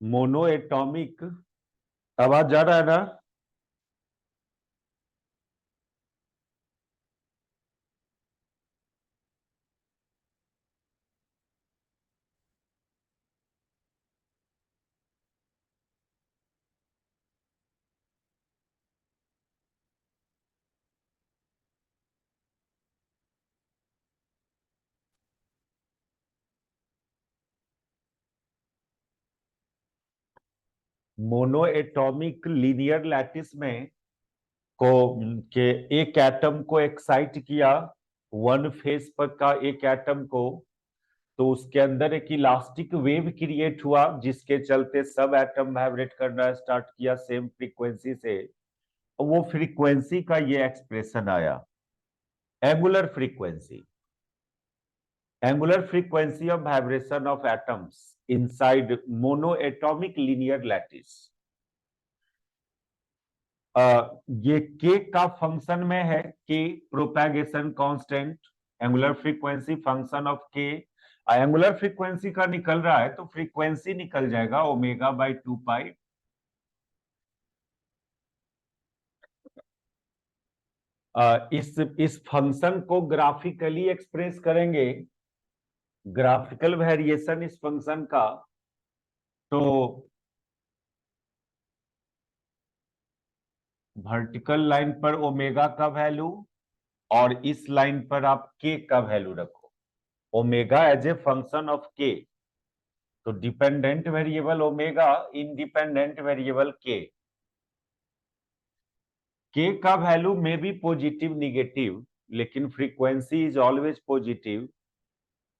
Mono atomic. आवाज जा रहा है ना? मोनो एटॉमिक लीनियर लैटिस में को के एक एटम को एक्साइट किया, वन फेज पर का एक एटम को, तो उसके अंदर एक इलास्टिक वेव क्रिएट हुआ जिसके चलते सब एटम वाइब्रेट करना स्टार्ट किया सेम फ्रीक्वेंसी से। वो फ्रीक्वेंसी का ये एक्सप्रेशन आया, angular frequency. Angular frequency of vibration of atoms inside mono atomic linear lattice. ये के का फंक्शन में है, के propagation constant, angular frequency function of के। एंगुलर फ्रीक्वेंसी का निकल रहा है तो फ्रीक्वेंसी निकल जाएगा ओमेगा बाई 2 पाई। इस फंक्शन को ग्राफिकली एक्सप्रेस करेंगे, ग्राफिकल वेरिएशन इस फंक्शन का। तो वर्टिकल लाइन पर ओमेगा का वैल्यू और इस लाइन पर आप के का वैल्यू रखो, omega as a function of k. तो dependent variable omega, independent variable k का वैल्यू में भी पॉजिटिव निगेटिव, लेकिन frequency is always positive.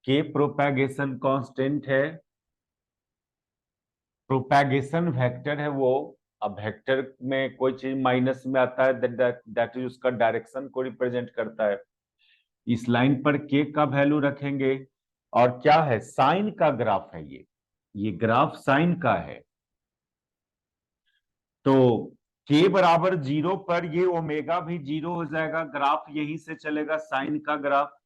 K propagation constant है, प्रोपैगेशन वेक्टर है वो। अब वेक्टर में कोई चीज माइनस में आता है, दैट इज उसका डायरेक्शन को रिप्रेजेंट करता है। इस लाइन पर के का वैल्यू रखेंगे। और क्या है, साइन का ग्राफ है ये ग्राफ साइन का है। तो के बराबर 0 पर ये ओमेगा भी 0 हो जाएगा, ग्राफ यहीं से चलेगा साइन का ग्राफ।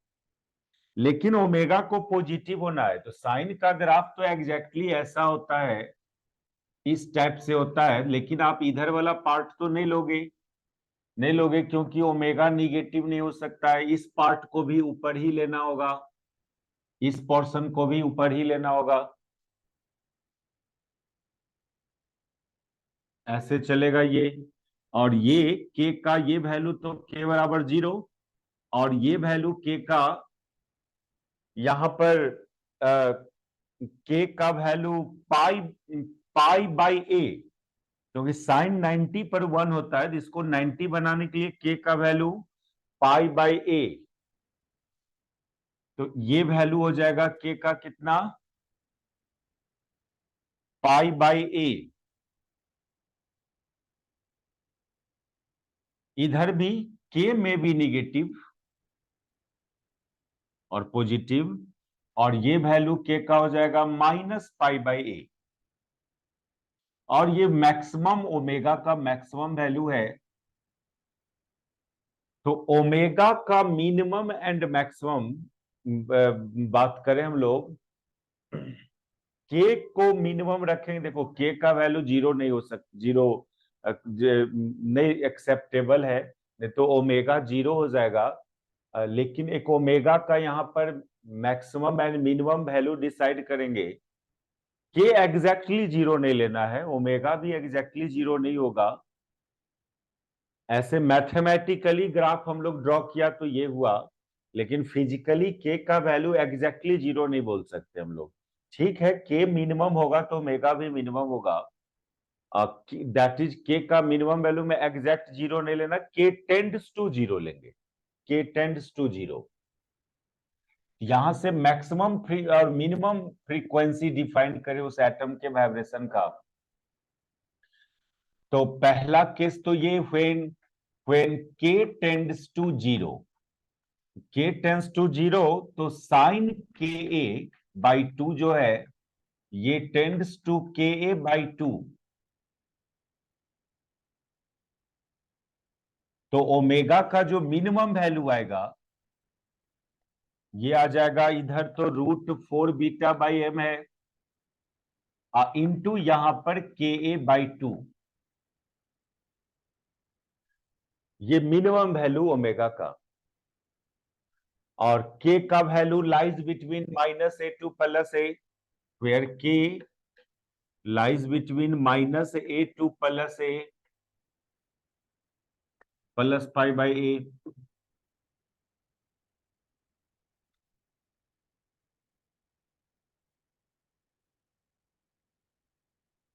लेकिन ओमेगा को पॉजिटिव होना है तो साइन का ग्राफ तो एग्जैक्टली ऐसा होता है, इस टाइप से होता है। लेकिन आप इधर वाला पार्ट तो नहीं लोगे क्योंकि ओमेगा निगेटिव नहीं हो सकता है। इस पार्ट को भी ऊपर ही लेना होगा, इस पोर्शन को भी ऊपर ही लेना होगा, ऐसे चलेगा ये। और ये के का ये वैल्यू तो के बराबर 0, और ये वैल्यू के का यहां पर के का वैल्यू पाई पाई बाई ए, क्योंकि साइन 90 पर 1 होता है, जिसको 90 बनाने के लिए के का वैल्यू पाई बाई ए। तो ये वैल्यू हो जाएगा के का कितना, पाई बाई ए। इधर भी के में भी निगेटिव और पॉजिटिव, और ये वैल्यू के का हो जाएगा माइनस पाई बाई ए। और ये मैक्सिमम ओमेगा का मैक्सिमम वैल्यू है। तो ओमेगा का मिनिमम एंड मैक्सिमम बात करें हम लोग, के को मिनिमम रखेंगे। देखो के का वैल्यू 0 नहीं हो सकता, 0 नहीं एक्सेप्टेबल है, नहीं तो ओमेगा 0 हो जाएगा। लेकिन एक ओमेगा का यहाँ पर maximum and minimum value decide करेंगे। के एग्जैक्टली 0 नहीं लेना है, ओमेगा भी एग्जैक्टली 0 नहीं होगा। ऐसे मैथमेटिकली ग्राफ हम लोग ड्रॉ किया तो ये हुआ, लेकिन फिजिकली के का वैल्यू एग्जैक्टली 0 नहीं बोल सकते हम लोग। ठीक है, के मिनिमम होगा तो ओमेगा भी मिनिमम होगा। दैट इज के का मिनिमम वैल्यू में एग्जैक्ट 0 नहीं लेना, के टेंड्स टू 0 लेंगे, के टेंड्स टू 0। यहां से मैक्सिमम फ्री और मिनिमम फ्रीक्वेंसी डिफाइन करें उस एटम के वाइब्रेशन का। तो पहला केस तो ये व्हेन के टेंड्स टू 0, के टेंड्स टू 0, तो साइन के ए बाई 2 जो है ये टेंड्स टू के ए बाई 2। तो ओमेगा का जो मिनिमम वैल्यू आएगा ये आ जाएगा, इधर तो √4β/m है, इंटू यहां पर Ka/2। ये मिनिमम वैल्यू ओमेगा का, और K का value lies between -a to +a, where K lies between -a to +a +π/a।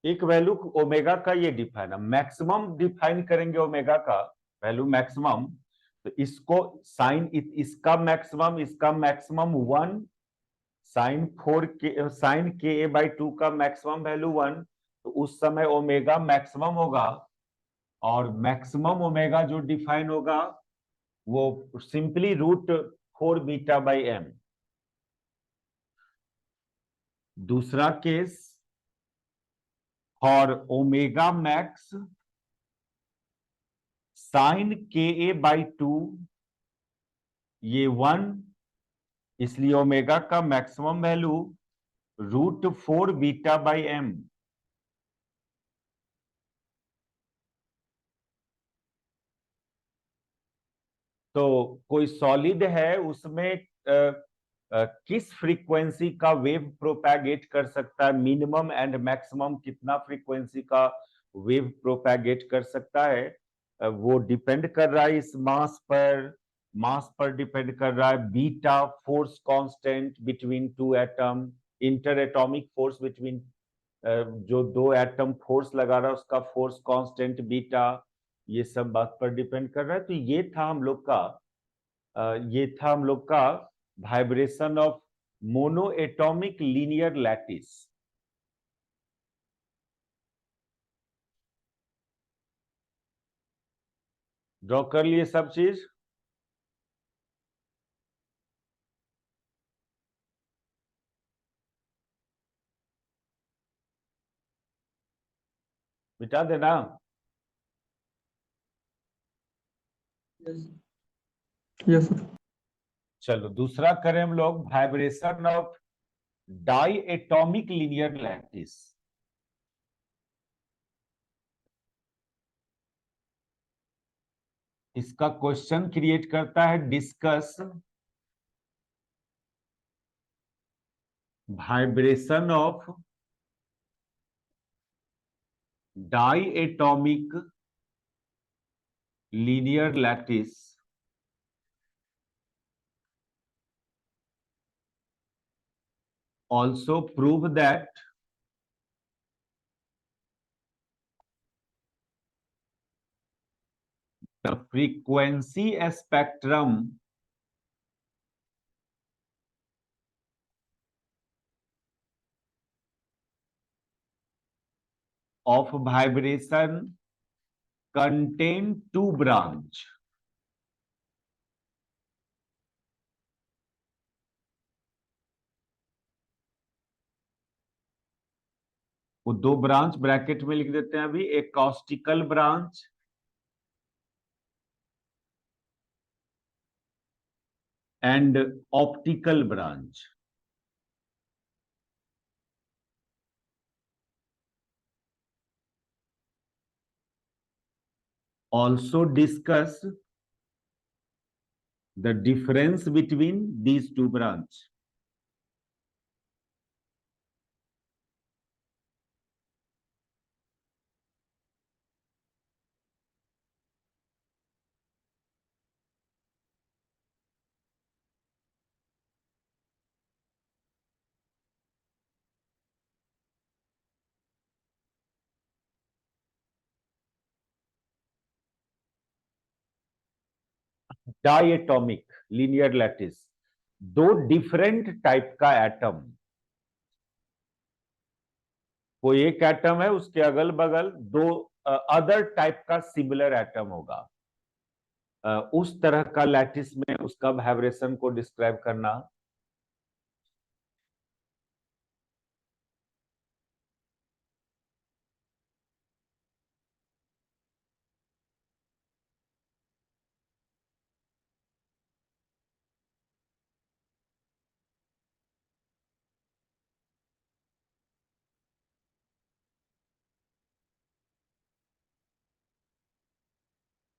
एक वैल्यू ओमेगा का ये डिफाइन है, मैक्सिमम डिफाइन करेंगे ओमेगा का वैल्यू मैक्सिमम, तो इसको इसका मैक्सिमम 1, sin Ka/2 का मैक्सिमम वैल्यू 1, तो उस समय ओमेगा मैक्सिमम होगा। और मैक्सिमम ओमेगा जो डिफाइन होगा वो सिंपली √4β/m। दूसरा case, for omega max sin Ka/2 ये 1, इसलिए ओमेगा का मैक्सिमम वैल्यू √4β/m। तो कोई सॉलिड है उसमें किस फ्रीक्वेंसी का वेव प्रोपैगेट कर सकता है, मिनिमम एंड मैक्सिमम कितना फ्रीक्वेंसी का वेव प्रोपैगेट कर सकता है, वो डिपेंड कर रहा है इस मास पर डिपेंड कर रहा है। Beta force constant between two atom, inter atomic force between, जो दो एटम फोर्स लगा रहा है उसका फोर्स कांस्टेंट बीटा, ये सब बात पर डिपेंड कर रहा है। तो ये था हम लोग का vibration of monoatomic linear lattice. Draw कर लिए सब चीज? मिटा देना। Yes sir. चलो दूसरा करें हम लोग, vibration of diatomic linear lattice. इसका क्वेश्चन क्रिएट करता है, discuss vibration of diatomic linear lattice, also prove that the frequency spectrum of vibration contain two branch। वो दो ब्रांच ब्रैकेट में लिख देते हैं अभी, एक acoustical branch and optical branch. Also discuss the difference between these two branch। Diatomic linear lattice, दो different type का एटम, कोई एक एटम है उसके अगल बगल दो अदर टाइप का सिमिलर एटम होगा, उस तरह का लैटिस में उसका वाइब्रेशन को डिस्क्राइब करना।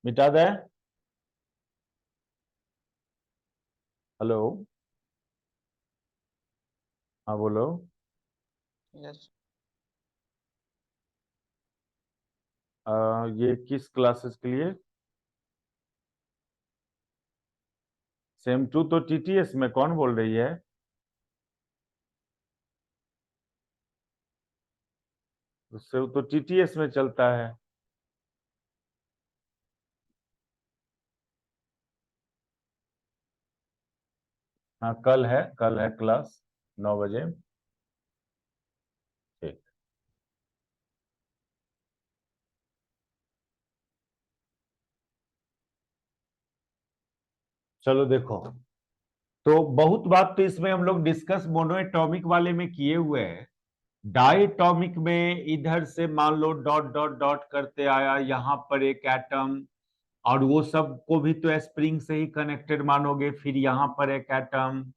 मिटा दें? हेलो, हाँ बोलो। यस। ये किस क्लासेस के लिए? सेम टू तो टीटीएस में कौन बोल रही है? उससे वो तो टीटीएस में चलता है। हाँ कल है क्लास 9 बजे। ठीक। चलो देखो, तो बहुत बात तो इसमें हम लोग डिस्कस मोनोएटॉमिक वाले में किए हुए हैं। डायटॉमिक में इधर से मान लो डॉट डॉट डॉट करते आया यहाँ पर एक एटम, और वो सब को भी तो स्प्रिंग से ही कनेक्टेड मानोगे, फिर यहाँ पर एक एटम।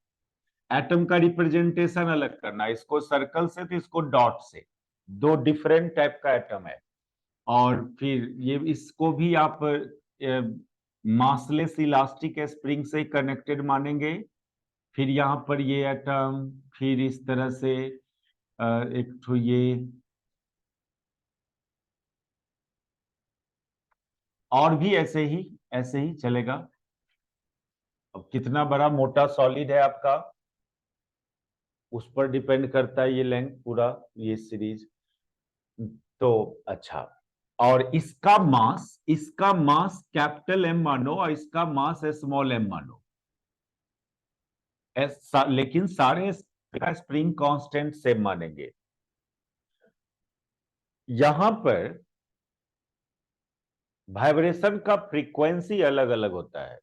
एटम का रिप्रेजेंटेशन अलग करना, इसको सर्कल से तो इसको डॉट से, दो डिफरेंट टाइप का एटम है। और फिर ये इसको भी आप मासलेस इलास्टिक स्प्रिंग से कनेक्टेड मानेंगे। फिर यहाँ पर ये एटम, फिर इस तरह से एक तो ये, और भी ऐसे ही चलेगा। अब कितना बड़ा मोटा सॉलिड है आपका, उस पर डिपेंड करता है ये लेंथ पूरा, ये सीरीज। तो अच्छा, और इसका मास कैपिटल एम मानो और इसका मास स्मॉल एम मानो। लेकिन सारे स्प्रिंग कांस्टेंट सेम मानेंगे। यहां पर वाइब्रेशन का फ्रीक्वेंसी अलग अलग होता है।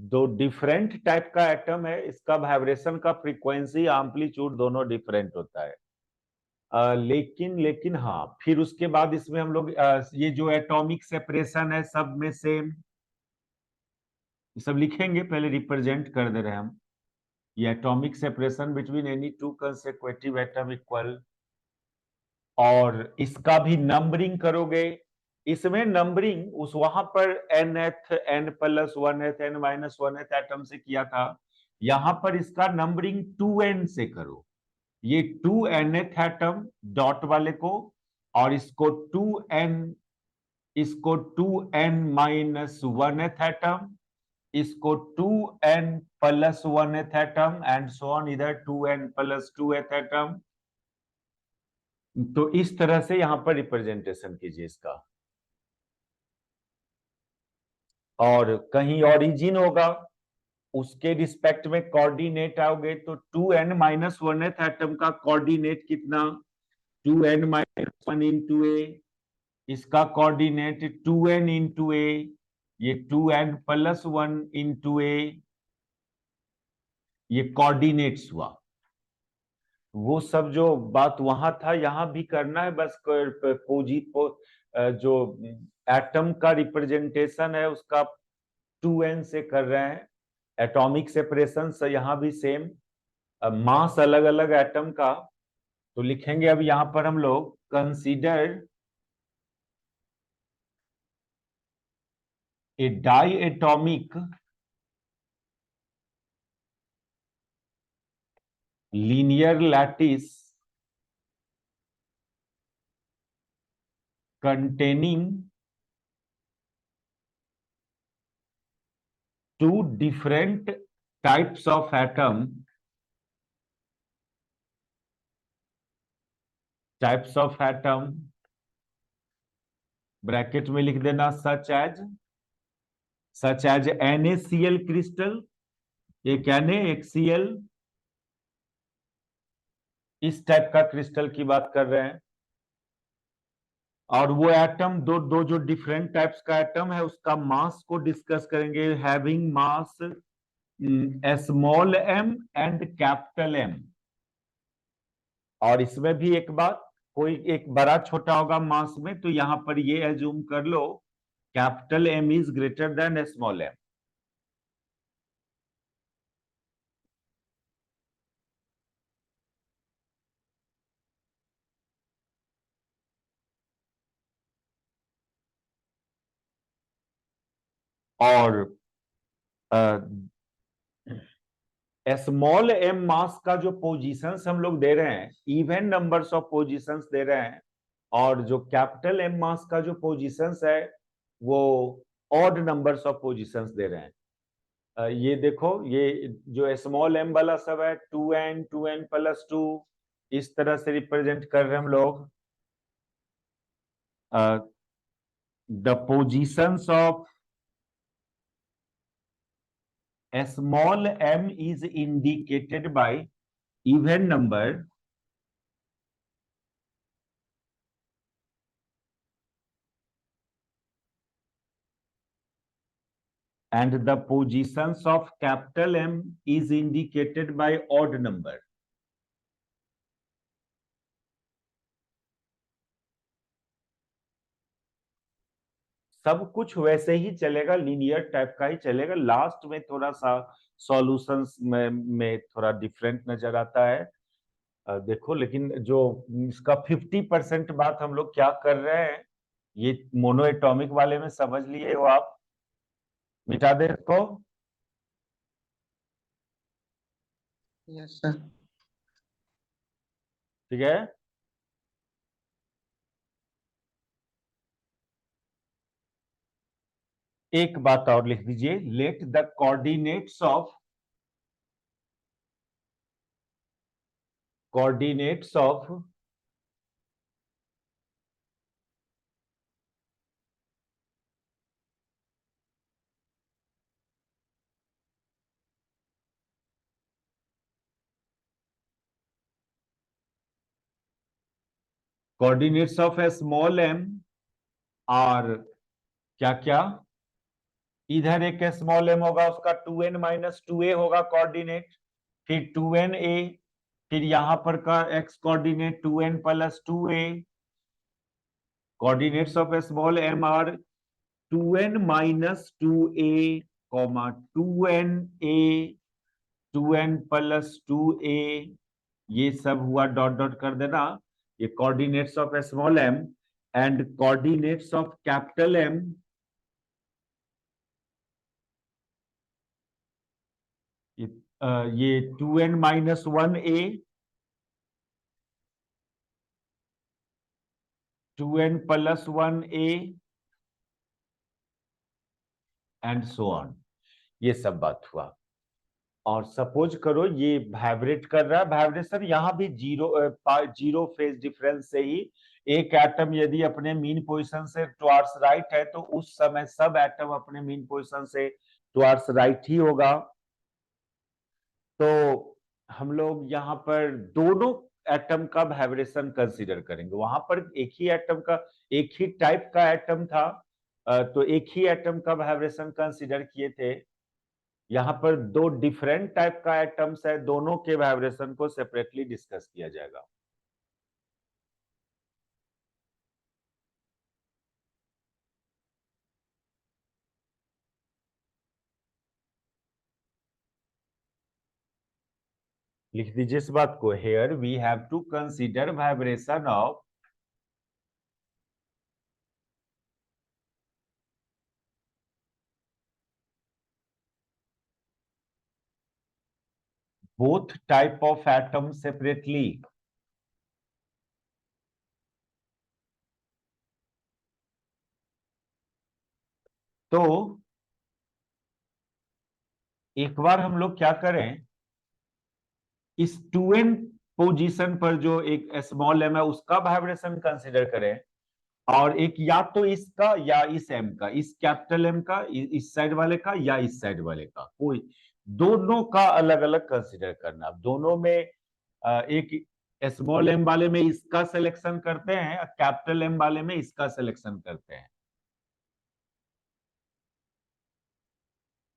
दो डिफरेंट टाइप का एटम है, इसका वाइब्रेशन का फ्रीक्वेंसी एम्पलीट्यूड दोनों डिफरेंट होता है। लेकिन हाँ, फिर उसके बाद इसमें हम लोग ये जो एटॉमिक सेपरेशन है सब में सेम, सब लिखेंगे, पहले रिप्रेजेंट कर दे रहे हैं हम। ये atomic separation between any two consecutive atom equal, और इसका भी नंबरिंग करोगे। इसमें नंबरिंग उस वहां पर nth n+1th n-1th एटम से किया था, यहां पर इसका नंबरिंग 2n से करो। ये 2nth एटम डॉट वाले को, और इसको 2n-1th एटम, इसको 2n+1th atom and so on, इधर 2n+2th एटम। तो इस तरह से यहां पर रिप्रेजेंटेशन कीजिए इसका। और कहीं ओरिजिन होगा, उसके रिस्पेक्ट में कोऑर्डिनेट आओगे तो 2n-1th एटम का कोऑर्डिनेट कितना, 2n-1 इंटू ए, इसका कोऑर्डिनेट 2n इंटू ए, ये 2n+1 इंटू ए, ये कोऑर्डिनेट्स हुआ। वो सब जो बात वहां था यहां भी करना है, बस जो एटम का रिप्रेजेंटेशन है उसका 2n से कर रहे हैं। एटॉमिक सेपरेशन से यहां भी सेम, मास अलग अलग एटम का। तो लिखेंगे अब यहां पर हम लोग, consider a diatomic linear lattice containing two different types of atom, bracket में लिख देना सच एज NaCl क्रिस्टल, एक Na एक Cl, इस टाइप का क्रिस्टल की बात कर रहे हैं। और वो एटम, दो दो जो डिफरेंट टाइप्स का एटम है उसका मास को डिस्कस करेंगे, having mass small m and capital m. और इसमें भी एक बात, कोई एक बड़ा छोटा होगा मास में, तो यहां पर ये एज्यूम कर लो capital M is greater than small M. और स्मॉल एम मास का जो पोजीशंस हम लोग दे रहे हैं, इवन नंबर्स ऑफ पोजीशंस दे रहे हैं, और जो कैपिटल एम मास का जो पोजीशंस है वो ऑड नंबर्स ऑफ पोजीशंस दे रहे हैं। ये देखो, ये जो स्मॉल एम वाला सब है 2n+2 इस तरह से रिप्रेजेंट कर रहे हैं हम लोग। The positions of small m is indicated by even number and the positions of capital M is indicated by odd number. सब कुछ वैसे ही चलेगा, लीनियर टाइप का ही चलेगा। लास्ट में थोड़ा सा सॉल्यूशंस में थोड़ा डिफरेंट नजर आता है। देखो, लेकिन जो इसका 50% बात हम लोग क्या कर रहे हैं, ये मोनो एटॉमिक वाले में समझ लिए हो आप। मिटा दे इसको। Yes sir. ठीक है। एक बात और लिख दीजिए, let the coordinates of a small M और क्या क्या, इधर एक स्मॉल एम होगा, उसका 2n-2a होगा कोऑर्डिनेट, फिर 2na, फिर यहां पर का x coordinate 2n+2a। Coordinates of a small m are 2n-2a, 2na, 2n+2a, ये सब हुआ, डॉट डॉट कर देना। ये coordinates of a small m and coordinates of capital m, ये 2n-1a, 2n+1a and so on. ये सब बात हुआ। और सपोज करो ये वाइब्रेट कर रहा है, वाइब्रेशन यहां भी जीरो फेज डिफरेंस से ही एक एटम यदि अपने मीन पोजीशन से टुवर्ड्स राइट है तो उस समय सब एटम अपने मीन पोजीशन से टुवर्ड्स राइट ही होगा। तो हम लोग यहाँ पर दोनों एटम का वाइब्रेशन कंसीडर करेंगे। वहां पर एक ही एटम का, एक ही टाइप का एटम था, तो एक ही एटम का वाइब्रेशन कंसीडर किए थे। यहाँ पर दो डिफरेंट टाइप का एटम्स है, दोनों के वाइब्रेशन को सेपरेटली डिस्कस किया जाएगा। लिख दीजिए इस बात को, here we have to consider vibration of both type of atom separately। तो एक बार हम लोग क्या करें, इस 2n पोजीशन पर जो एक स्मॉल एम है उसका वाइब्रेशन कंसीडर करें, और एक या तो इसका या इस एम का, इस कैपिटल एम का, इस साइड वाले का या इस साइड वाले का, कोई दोनों का अलग अलग कंसीडर करना। दोनों में एक स्मॉल एम वाले में इसका सिलेक्शन करते हैं, कैपिटल एम वाले में इसका सिलेक्शन करते हैं।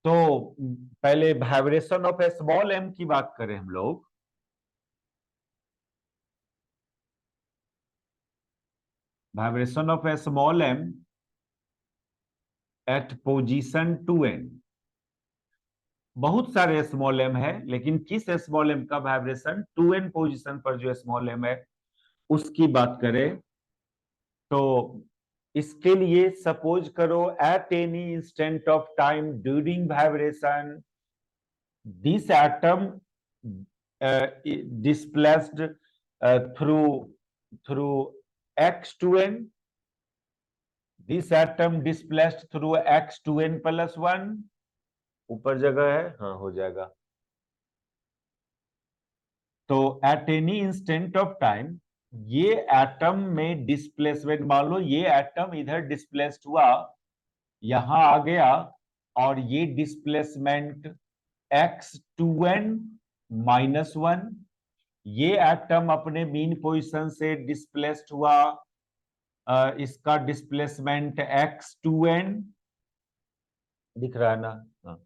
तो पहले vibration of a small m की बात करें हम लोग। Vibration of a small m at position 2n। बहुत सारे स्मॉल एम है, लेकिन किस स्मॉल एम का वाइब्रेशन 2n पोजीशन पर जो स्मॉल एम है उसकी बात करें तो इसके लिए सपोज करो eight any instant of time during vibration this atom displaced through through x2n, this atom displaced through x2n plus 1, ऊपर जगह है, हाँ हो जाएगा। तो eight any instant of time ये एटम में डिस्प्लेसमेंट, मान लो ये एटम इधर डिस्प्लेस्ड हुआ, यहां आ गया, और ये डिस्प्लेसमेंट x2n माइनस 1, ये एटम अपने मीन पोजीशन से डिस्प्लेस्ड हुआ, इसका डिस्प्लेसमेंट x2n दिख रहा है ना, हाँ।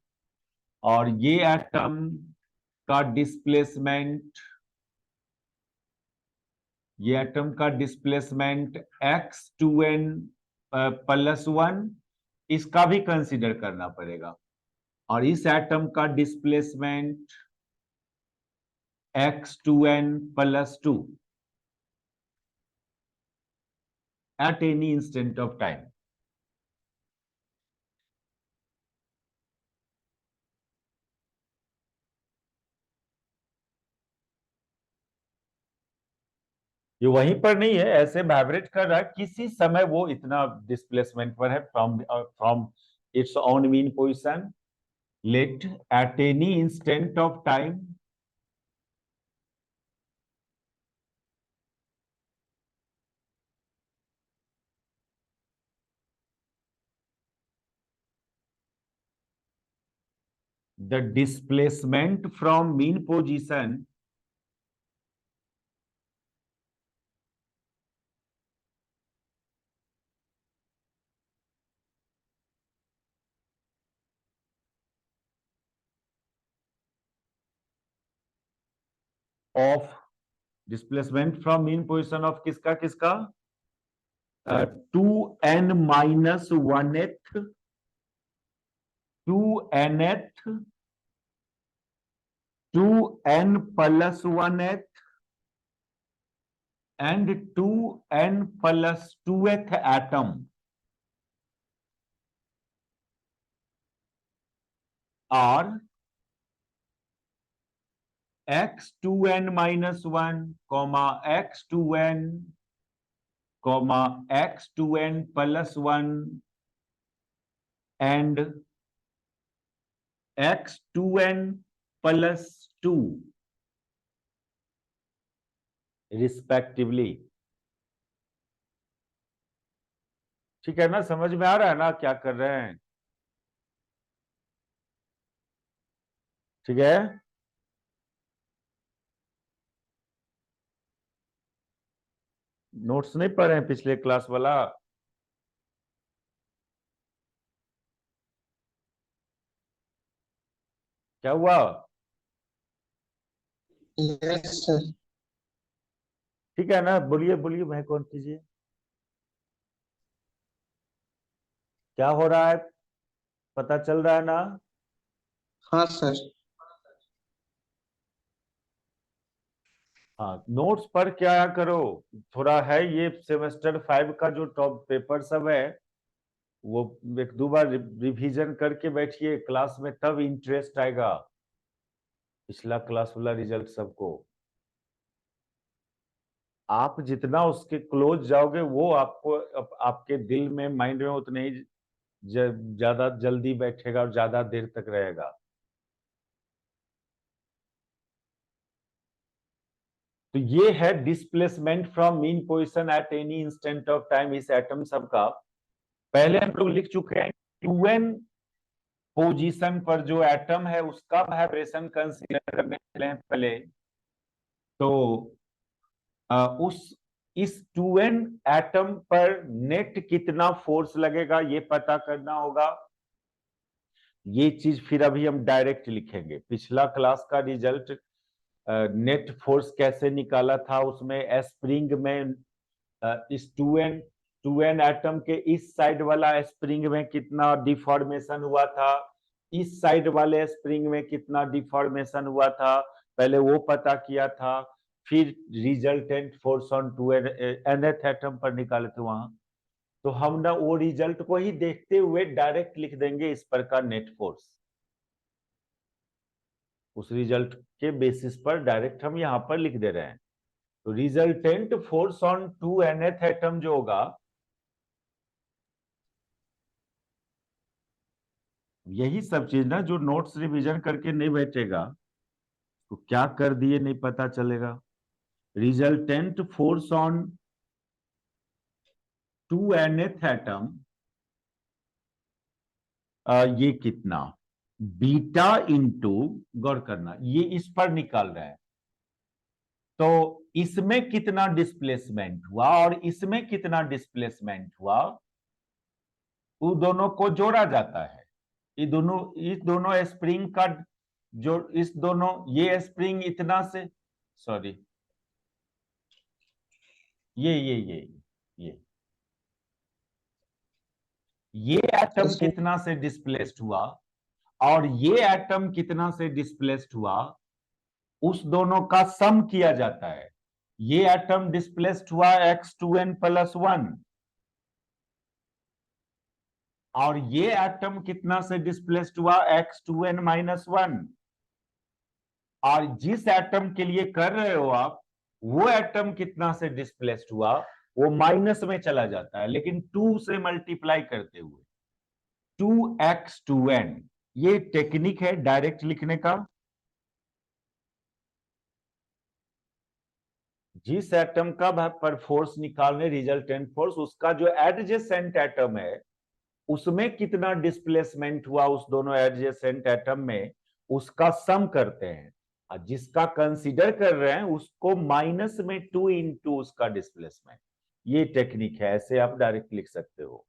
और ये एटम का डिस्प्लेसमेंट, ये एटम का डिस्प्लेसमेंट x2n प्लस 1, इसका भी कंसीडर करना पड़ेगा। और इस एटम का displacement x2n plus 2 eight any instant of time. ये वहीं पर नहीं है, ऐसे वाइब्रेट कर रहा है, किसी समय वो इतना डिस्प्लेसमेंट पर है from its own mean position, let at any instant of time the displacement from mean position of displacement from mean position of किसका किसका 2n minus 1th 2nth 2n plus 1th and 2n plus 2th atom are x2n minus 1 comma x2n comma x2n plus 1 and x2n plus 2 respectively. ठीक है ना, समझ में आ रहा है ना क्या कर रहे हैं? ठीक है, नोट्स नहीं पढ़े हैं पिछले क्लास वाला? क्या हुआ? Yes sir. ठीक है ना, बोलिए बोलिए, मैं कौन कीजिए, क्या हो रहा है, पता चल रहा है ना? हाँ सर। हाँ, नोट्स पर क्या करो, थोड़ा है ये सेमेस्टर 5 का जो टॉप पेपर सब है, वो एक दो बार रिवीजन करके बैठिए क्लास में, तब इंटरेस्ट आएगा पिछला क्लास वाला रिजल्ट सबको। आप जितना उसके क्लोज जाओगे वो आपको आपके दिल में, माइंड में उतने ही ज्यादा जल्दी बैठेगा और ज्यादा देर तक रहेगा। तो ये है displacement from mean position eight any instant of time इस एटम सब का। पहले हम लोग लिख चुके हैं 2n पोजीशन पर जो एटम है उसका वाइब्रेशन कंसीडर करने चले हैं पहले। तो उस इस 2n एटम पर नेट कितना फोर्स लगेगा ये पता करना होगा। ये चीज फिर अभी हम डायरेक्ट लिखेंगे। पिछला क्लास का रिजल्ट नेट फोर्स कैसे निकाला था, उसमें स्प्रिंग में इस 2n एटम के इस साइड वाला स्प्रिंग में कितना डिफॉर्मेशन हुआ था, इस साइड वाले स्प्रिंग में कितना डिफॉर्मेशन हुआ था, पहले वो पता किया था, फिर resultant force on 2nth atom पर निकाले थे वहां। तो हम ना वो रिजल्ट को ही देखते हुए डायरेक्ट लिख देंगे इस पर का नेट फोर्स। उस रिजल्ट के बेसिस पर डायरेक्ट हम यहां पर लिख दे रहे हैं। तो resultant force on 2nth atom जो होगा, यही सब चीज ना जो नोट्स रिवीजन करके नहीं बैठेगा तो क्या कर दिए नहीं पता चलेगा। Resultant force on 2nth atom, ये कितना, बीटा इंटू, गौर करना ये इस पर निकाल रहे हैं, तो इसमें कितना डिस्प्लेसमेंट हुआ और इसमें कितना डिस्प्लेसमेंट हुआ, उन दोनों को जोड़ा जाता है। इस दोनों स्प्रिंग का जो इस दोनों, ये स्प्रिंग इतना से, सॉरी, ये ये एटम कितना से डिस्प्लेस्ड हुआ और ये एटम कितना से डिस्प्लेस्ड हुआ, उस दोनों का सम किया जाता है। ये एटम डिस्प्लेस्ड हुआ x2n+1 और ये एटम कितना से डिस्प्लेस्ड हुआ x2n-1, और जिस एटम के लिए कर रहे हो आप, वो एटम कितना से डिस्प्लेस्ड हुआ, वो माइनस में चला जाता है, लेकिन 2 से मल्टीप्लाई करते हुए 2x2n। ये टेक्निक है डायरेक्ट लिखने का। जिस एटम का पर फोर्स निकालने, रिजल्टेंट फोर्स, उसका जो एडजेसेंट एटम है उसमें कितना डिस्प्लेसमेंट हुआ उस दोनों एडजेसेंट एटम में, उसका सम करते हैं, और जिसका कंसीडर कर रहे हैं उसको माइनस में 2 इंटू उसका डिस्प्लेसमेंट। ये टेक्निक है, ऐसे आप डायरेक्ट लिख सकते हो।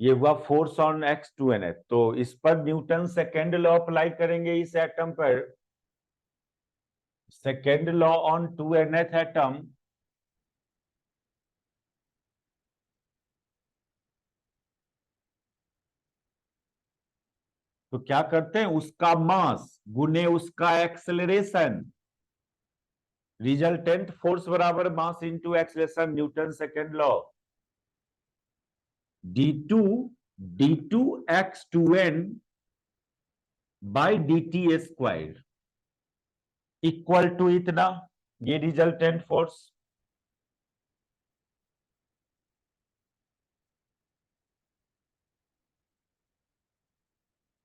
ये हुआ फोर्स ऑन x2n। तो इस पर न्यूटन सेकेंड लॉ अप्लाई करेंगे इस एटम पर। Second law on 2nth atom, तो क्या करते हैं, उसका मास गुने उसका एक्सेलरेशन, रिजल्टेंट फोर्स बराबर mass into acceleration, Newton second law. d2 x2n by dt square equal to इतना, ये रिजल्टेंट फोर्स।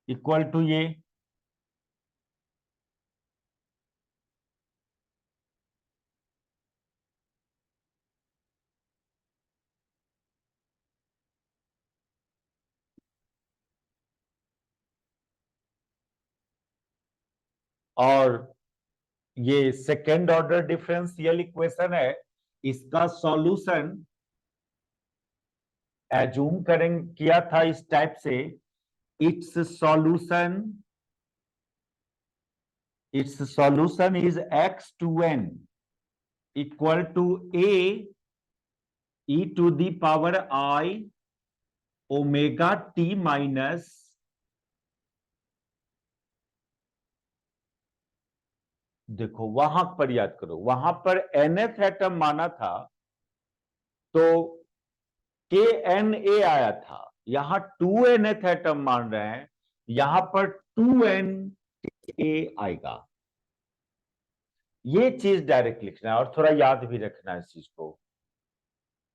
इक्वल टू ये, और ये सेकेंड ऑर्डर डिफरेंशियल इक्वेशन है। इसका सॉल्यूशन एज्यूम करें किया था इस टाइप से, its solution is x2n equal to a e to the power i omega t minus, देखो वहां पर याद करो, वहां पर nth एटम माना था तो KNA आया था, यहां 2nth एटम मान रहे हैं, यहां पर 2NA आएगा। ये चीज डायरेक्ट लिखना है और थोड़ा याद भी रखना है इस चीज को।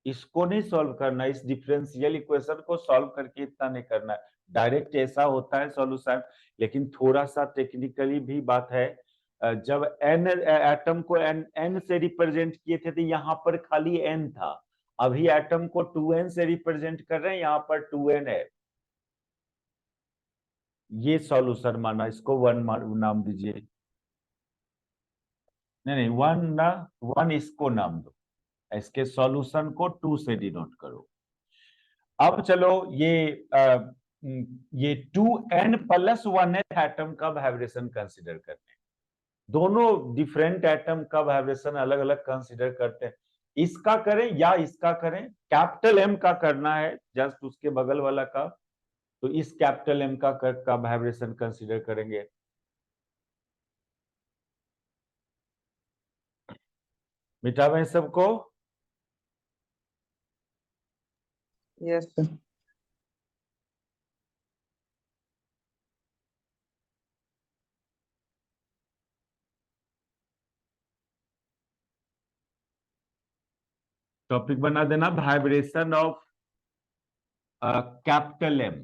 इसको नहीं सॉल्व करना, इस डिफरेंशियल इक्वेशन को सॉल्व करके इतना नहीं करना, डायरेक्ट ऐसा होता है सॉल्यूशन। लेकिन थोड़ा सा टेक्निकली भी बात है। जब एन एटम को एन से रिप्रेजेंट किए थे तो यहाँ पर खाली एन था, अभी एटम को 2n से रिप्रेजेंट कर रहे हैं, यहाँ पर 2n है। ये सॉल्यूशन माना, इसको 1 नाम दीजिए। नहीं नहीं, 1 ना, 1 इसको नाम दो, इसके सॉल्यूशन को 2 से डिनोट करो। अब चलो ये 2n+1 एटम का वाइब्रेशन कंसीडर करते हैं। दोनों डिफरेंट एटम का वाइब्रेशन अलग अलग कंसीडर करते हैं। इसका करें या इसका करें, कैपिटल एम का करना है, जस्ट उसके बगल वाला का, तो इस कैपिटल एम का वाइब्रेशन कंसीडर करेंगे। मिटावें सबको। Yes sir. टॉपिक बना देना वाइब्रेशन ऑफ कैपिटल एम।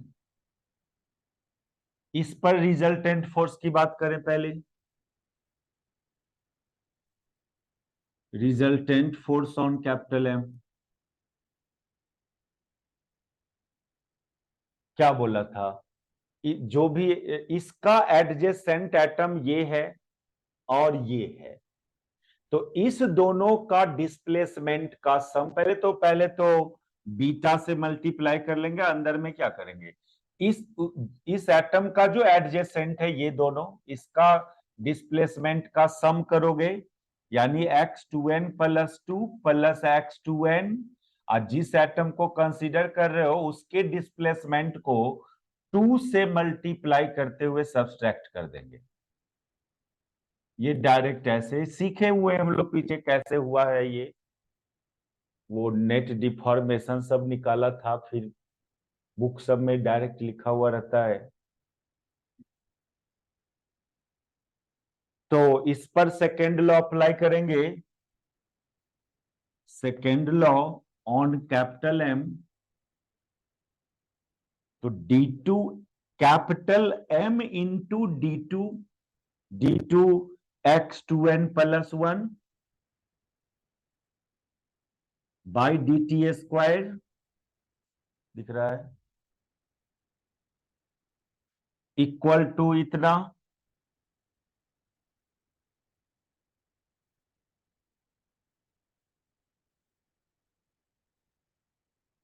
इस पर रिजल्टेंट फोर्स की बात करें पहले। Resultant force on capital m क्या बोला था? जो भी इसका एडजेसेंट एटम ये है और ये है, तो इस दोनों का डिस्प्लेसमेंट का सम, पहले तो बीटा से मल्टीप्लाई कर लेंगे, अंदर में क्या करेंगे, इस एटम का जो एडजेसेंट है ये दोनों, इसका डिस्प्लेसमेंट का सम करोगे, यानी x2n + 2 + x2n, और जिस एटम को कंसीडर कर रहे हो उसके डिस्प्लेसमेंट को 2 से मल्टीप्लाई करते हुए सब्सट्रैक्ट कर देंगे। ये डायरेक्ट ऐसे सीखे हुए हम लोग, पीछे कैसे हुआ है ये, वो नेट डिफॉर्मेशन सब निकाला था, फिर बुक सब में डायरेक्ट लिखा हुआ रहता है। तो इस पर सेकेंड लॉ अप्लाई करेंगे। Second law on capital m, तो D2 capital M into D2 x2n + 1 by dt², दिख रहा है, इक्वल टू इतना